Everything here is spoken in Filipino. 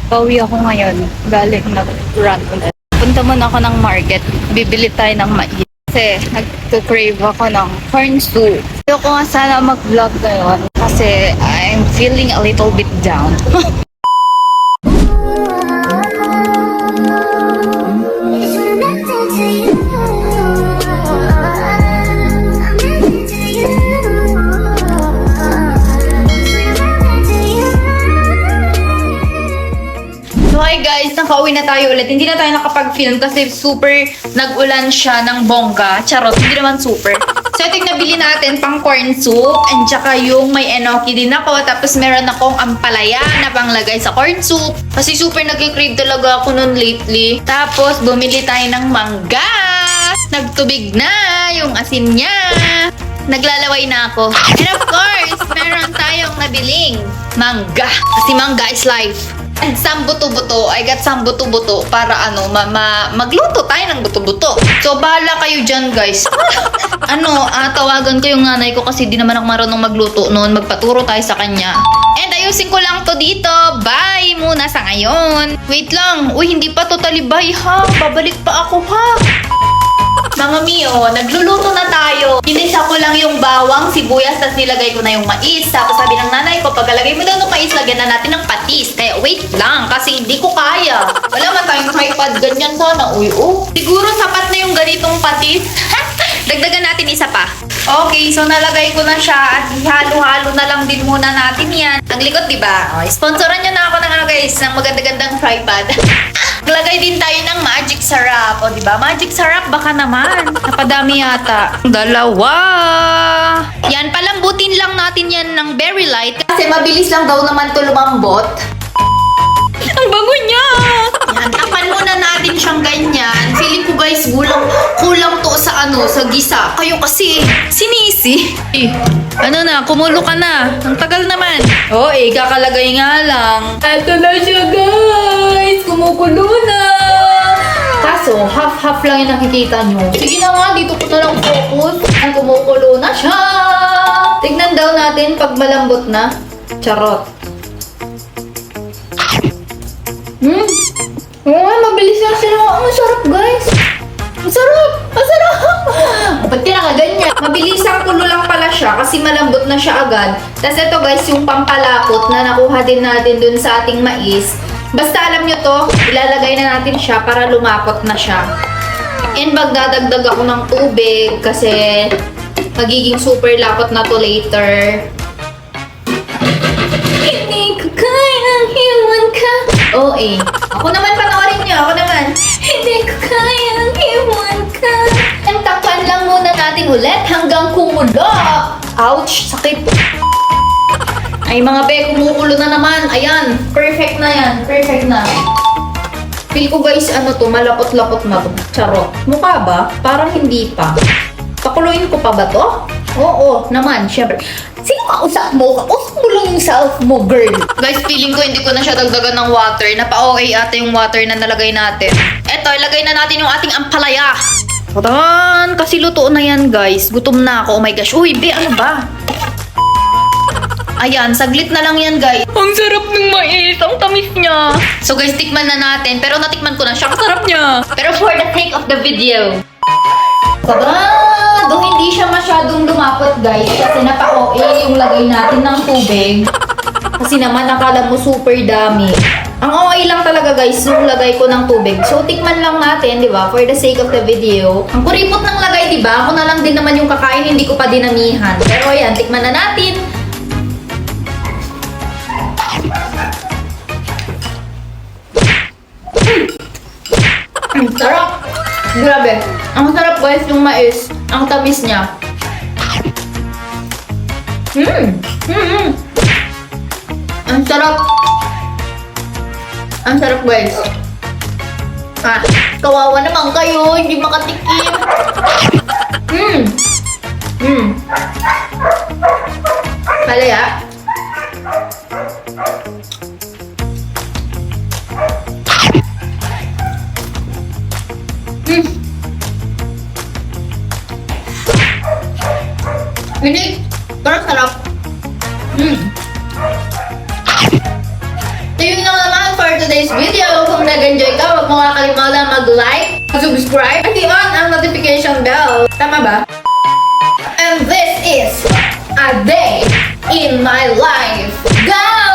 Pauwi ako ngayon. Galing nag-run ulit. Punta muna ako ng market. Bibili tayo ng mais. Kasi nag-crave ako ng corn soup. Ayoko nga sana mag-vlog ngayon. Kasi I'm feeling a little bit down. So hi guys, nakauwi na tayo ulit. Hindi na tayo nakapag-film kasi super nag-ulan siya ng bongga. Charot, hindi naman super. So ito yung nabili natin, pang corn soup. And tsaka yung may enoki din ako. Tapos meron akong ampalaya na panglagay sa corn soup. Kasi super nag-crave talaga ako nun lately. Tapos bumili tayo ng mangga. Nagtubig na yung asin niya. Naglalaway na ako. And of course, meron tayong nabiling mangga. Kasi mangga is life. And some buto-buto. I got some buto-buto para magluto tayo ng buto-buto. So, bahala kayo dyan, guys. Tawagan ko yung nanay ko kasi di naman ako marunong magluto noon. Magpaturo tayo sa kanya. And ayusin ko lang to dito. Bye muna sa ngayon. Wait lang. Uy, hindi pa totally bye ha. Babalik pa ako ha. Mga Mio, nagluluto na tayo. Inisa ko lang yung bawang, sibuyas, tapos nilagay ko na yung mais. Tapos sabi ng nanay ko, pagkalagay mo daw ng mais, lagyan na natin ng patis. Kaya wait lang, kasi hindi ko kaya. Wala man tayong tripod, ganyan sana. Uy, siguro sapat na yung ganitong patis. Dagdagan natin isa pa. Okay, so nalagay ko na siya at halo-halo na lang din muna natin yan. Ang likod, diba? Sponsoran nyo na ako ng guys, ng maganda-gandang tripod. Maglagay din tayo ng magic syrup. O, diba? Magic syrup, baka naman. Napadami yata. Dalawa. Yan, palambutin lang natin yan ng very light. Kasi mabilis lang daw naman to lumambot. Ang bago niya! Yan, tapan muna natin siyang ganyan. Feeling ko guys, kulang to sa gisa. Kayo kasi, sinisi. Kumulo ka na. Ang tagal naman. Kakalagay nga lang. Ito na siya guys. Kumukulo na. Kaso, half-half lang yung nakikita nyo. Sige na nga, dito ko na lang focus. Ang kumukulo na siya. Tignan daw natin pag malambot na. Charot. Mabilis lang sila. Ang sarap guys. Ang sarap! Ang sarap! Ba't kinakaganyan? Mabilis ang kulo lang pala siya kasi malambot na siya agad. Tapos ito guys, yung pampalapot na nakuha din natin dun sa ating mais. Basta alam nyo to, ilalagay na natin siya para lumapot na siya. And magdadagdag ako ng tubig kasi magiging super lapot na to later. Hindi ko kayang iwan ka. Ako naman, panoorin nyo. Ako naman. Hindi ko kayang iwan ka. And takpan lang muna natin ulit hanggang kumulo. Ouch! Sakit. Ay mga be, kumukulo na naman. Ayan. Perfect na yan. Perfect na. Feel ko guys, malapot-lapot na to. Charot. Mukha ba? Parang hindi pa. Pakuluin ko pa ba to? Oo, naman. Syempre. Sino kausap mo? Kausap mo lang yung self mo, girl. Guys, feeling ko hindi ko na siya dagdagan ng water. Napa-okay ata yung water na nalagay natin. Eto, ilagay na natin yung ating ampalaya. Tadan! Kasi luto na yan, guys. Gutom na ako. Oh my gosh. Uy, be, ano ba? Ayan, saglit na lang yan, guys. Ang sarap ng mais. Ang tamis niya. So, guys, tikman na natin. Pero natikman ko na siya. Ang sarap niya. Pero for the sake of the video. Tadan! Doon hindi siya masyadong lumapot guys kasi napa-OA yung lagay natin ng tubig. Kasi naman nakala mo super dami. Ang OA lang talaga guys yung lagay ko ng tubig. So tikman lang natin, di ba? For the sake of the video. Ang kuripot ng lagay, di ba? Ako na lang din naman yung kakain, hindi ko pa dinamihan. Pero ayan, tikman na natin. Ang sarap! Grabe. Ang sarap guys yung mais. Ang tamis niya. Ang sarap. Ang sarap guys. Kawawa naman kayo. Hindi makatikim. Palaya. Hindi. Parang sarap. So yun lang naman for today's this video. Kung nag-enjoy ka, huwag mo kakalimutan mag-like, mag-subscribe, at i-on ang notification bell. Tama ba? And this is a day in my life. Go!